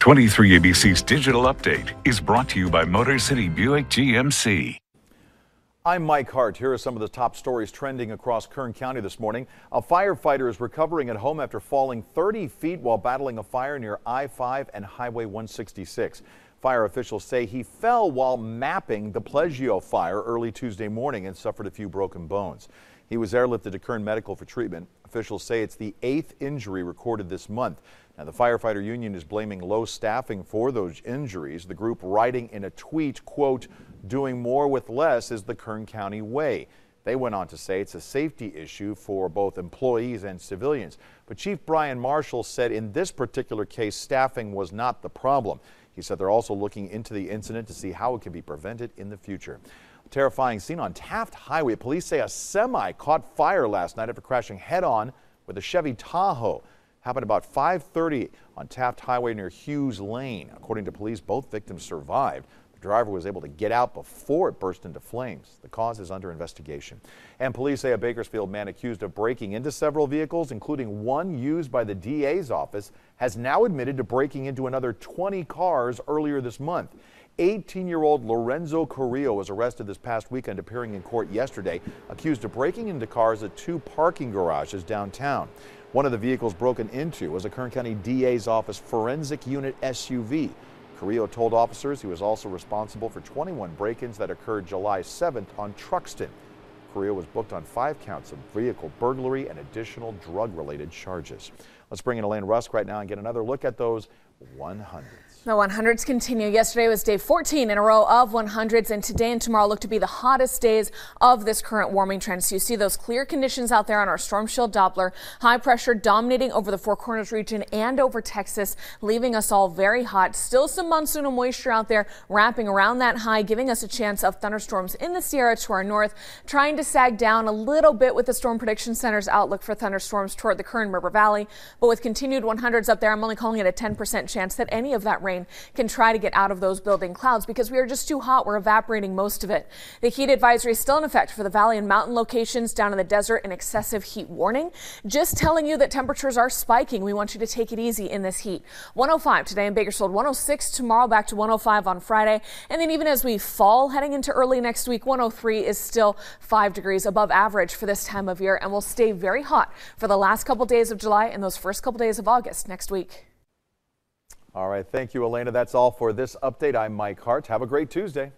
23 ABC's Digital Update is brought to you by Motor City Buick GMC. I'm Mike Hart. Here are some of the top stories trending across Kern County this morning. A firefighter is recovering at home after falling 30 feet while battling a fire near I-5 and Highway 166. Fire officials say he fell while mapping the Pleggio fire early Tuesday morning and suffered a few broken bones. He was airlifted to Kern Medical for treatment. Officials say it's the 8th injury recorded this month. Now, the firefighter union is blaming low staffing for those injuries. The group writing in a tweet, quote, "Doing more with less is the Kern County way." They went on to say it's a safety issue for both employees and civilians. But Chief Brian Marshall said in this particular case, staffing was not the problem. He said they're also looking into the incident to see how it can be prevented in the future. A terrifying scene on Taft Highway. Police say a semi caught fire last night after crashing head-on with a Chevy Tahoe. Happened about 5:30 on Taft Highway near Hughes Lane. According to police, both victims survived. The driver was able to get out before it burst into flames. The cause is under investigation. And police say a Bakersfield man accused of breaking into several vehicles, including one used by the DA's office, has now admitted to breaking into another 20 cars earlier this month. 18-year-old Lorenzo Carrillo was arrested this past weekend, appearing in court yesterday, accused of breaking into cars at 2 parking garages downtown. One of the vehicles broken into was a Kern County DA's office forensic unit SUV. Carrillo told officers he was also responsible for 21 break-ins that occurred July 7th on Truxton. Carrillo was booked on 5 counts of vehicle burglary and additional drug-related charges. Let's bring in Elaine Rusk right now and get another look at those 100s. The 100s continue. Yesterday was day 14 in a row of 100s, and today and tomorrow look to be the hottest days of this current warming trend. So you see those clear conditions out there on our storm shield Doppler. High pressure dominating over the Four Corners region and over Texas, leaving us all very hot. Still some monsoonal moisture out there wrapping around that high, giving us a chance of thunderstorms in the Sierra to our north, trying to sag down a little bit with the Storm Prediction Center's outlook for thunderstorms toward the Kern River Valley. But with continued 100s up there, I'm only calling it a 10% chance that any of that rain can try to get out of those building clouds because we are just too hot. We're evaporating most of it. The heat advisory is still in effect for the valley and mountain locations. Down in the desert, an excessive heat warning. Just telling you that temperatures are spiking. We want you to take it easy in this heat. 105 today in Bakersfield, 106 tomorrow, back to 105 on Friday. And then even as we fall heading into early next week, 103 is still 5 degrees above average for this time of year and will stay very hot for the last couple days of July and those first couple days of August next week. All right. Thank you, Elena. That's all for this update. I'm Mike Hart. Have a great Tuesday.